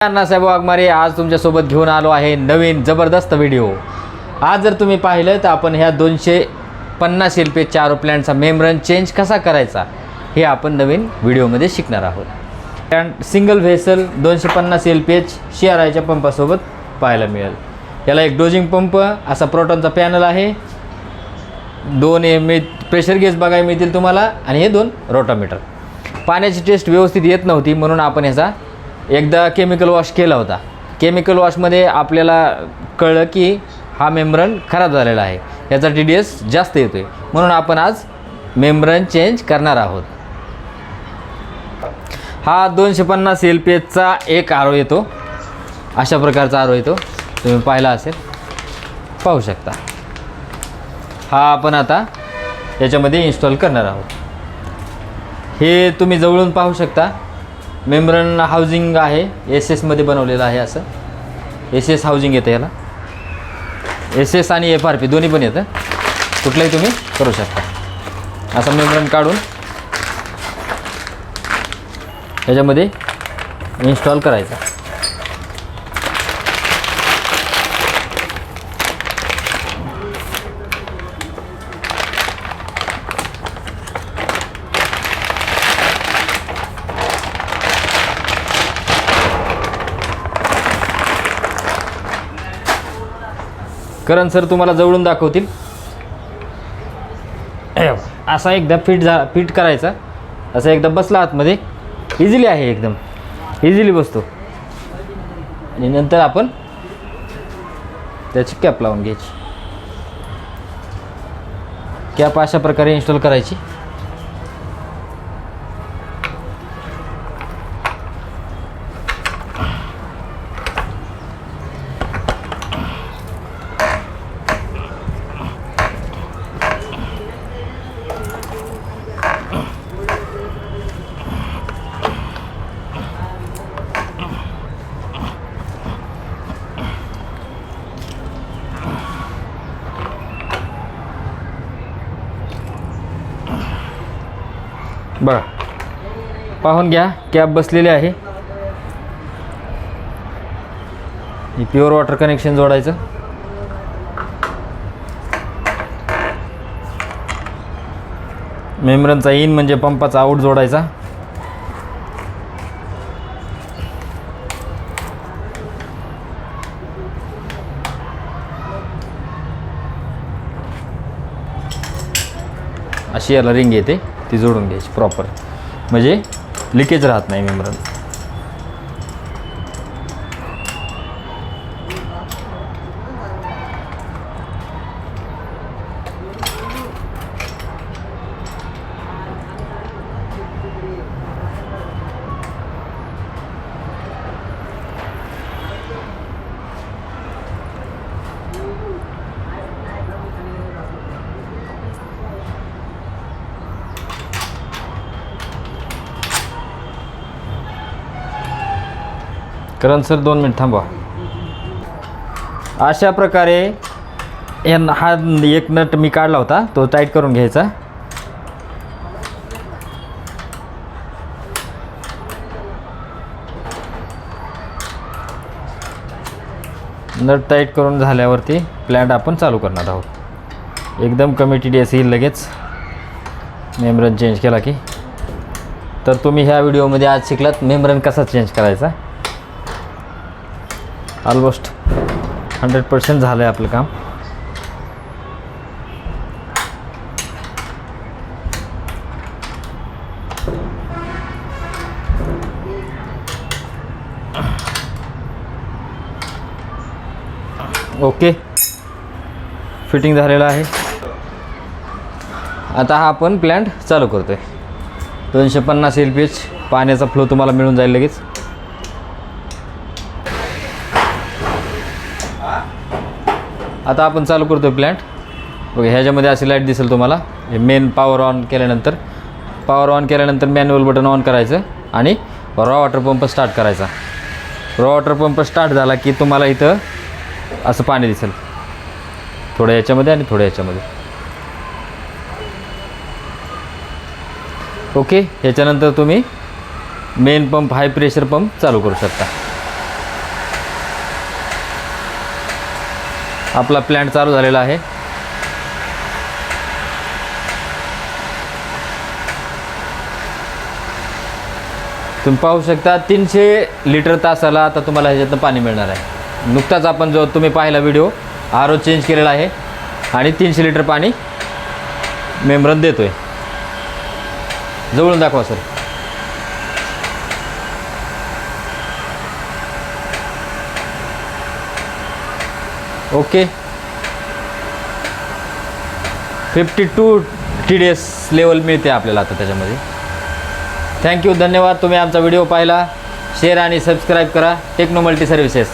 अण्णासाहेब वाघमारे आज तुमच्यासोबत घेऊन आलो आहे नवीन जबरदस्त व्हिडिओ। आज जर तुम्ही पाहिलं तर आपण ह्या 250 LPH चारो प्लॅन्टचा मेम्ब्रेन चेंज कसा करायचा हे आपण नवीन व्हिडिओमध्ये शिकणार आहोत। प्लॅन्ट सिंगल व्हेसल 250 LPH CRIच्या पंपासोबत पाहायला मिळेल। याला एक डोजिंग पंप, असा प्रोटॉनचा पॅनल आहे, 2 प्रेशर गेज बघायला मिळतील तुम्हाला आणि हे 2 रोटामीटर। पाण्याची टेस्ट व्यवस्थित येत नव्हती म्हणून आपण ह्याचा एकदा केमिकल वॉश केला होता। केमिकल वॉशमध्ये आपल्याला कळलं की हा मेम्ब्रेन खराब झालेला आहे, याचा TDS जास्त येतो आहे, म्हणून आपण आज मेम्ब्रेन चेंज करणार आहोत। हा 250 LPHचा एक आरो येतो, अशा प्रकारचा आरो येतो, तुम्ही पाहिला असेल, पाहू शकता। हा आपण आता याच्यामध्ये इन्स्टॉल करणार आहोत। हे तुम्ही जवळून पाहू शकता, मेम्ब्रेन हाऊसिंग आहे, SS मध्ये बनवलेलं आहे। असं SS हाऊसिंग येतं, याला SS आणि FRP दोन्ही पण येतं, कुठलंही तुम्ही करू शकता। असं मेम्ब्रेन काढून याच्यामध्ये इन्स्टॉल करायचा। करण सर तुम्हाला जवळून दाखवतील। असा एकदा फिट करायचा, असं एकदा बसला आतमध्ये, इझिली आहे, एकदम इझिली बसतो। आणि नंतर आपण त्याची कॅप लावून घ्यायची। कॅप अशा प्रकारे इन्स्टॉल करायची। बघा, पाहून घ्या, कॅप बसलेली आहे। ही प्युअर वॉटर कनेक्शन जोडायचं। मेम्ब्रेनचा इन म्हणजे पंपाचा आऊट जोडायचा। अशी याला रिंग येते, ती जोडून घ्यायची प्रॉपर, म्हणजे लिकेज राहत नाही मेम्ब्रेन। करण सर 2 मिनिट थांबवा। अशा प्रकारे हा एक नट मी काढला होता, तो टाईट करून घ्यायचा। नट टाईट करून झाल्यावरती प्लॅन्ट आपण चालू करणार आहोत। एकदम कमी TDS येईल लगेच मेम्ब्रेन चेंज केला की। तर तुम्ही ह्या व्हिडिओमध्ये आज शिकलात मेम्ब्रेन कसा चेंज करायचा। ऑलमोस्ट 100% झालं आहे आपलं काम। ओके, फिटिंग झालेलं आहे। आता हा आपण प्लॅन्ट चालू करतोय। 250 LPH पाण्याचा फ्लो तुम्हाला मिळून जाईल लगेच। आता आपण चालू करतोय प्लॅन्ट। बघा, ह्याच्यामध्ये अशी लाईट दिसेल तुम्हाला। हे मेन पॉवर ऑन केल्यानंतर मॅन्युअल बटन ऑन करायचं आणि रॉ वॉटर पंप स्टार्ट करायचा। रॉ वॉटर पंप स्टार्ट झाला की तुम्हाला इथं असं पाणी दिसेल, थोडं याच्यामध्ये आणि थोडं याच्यामध्ये। ओके, ह्याच्यानंतर तुम्ही main pump high pressure pump चालू करू शकता। आपला प्लांट चालू झालेला आहे. तुम्ही पाहू शकता 300 लिटर तासाला आता तुम्हाला ह्याच्यातनं पाणी मिळणार आहे. नुकताच आपण जो तुम्ही पाहिला व्हिडिओ आर चेंज केलेला आहे आणि 300 लिटर पाणी मेंब्रेन देतोय. जवळून दाखवा सर. ओके. 52 TDS लेवल मिळते आपल्याला आता त्याच्यामध्ये. थँक्यू, धन्यवाद. तुम्ही आमचा व्हिडिओ पाहिला. शेअर आणि सबस्क्राईब करा. Techno Multi services.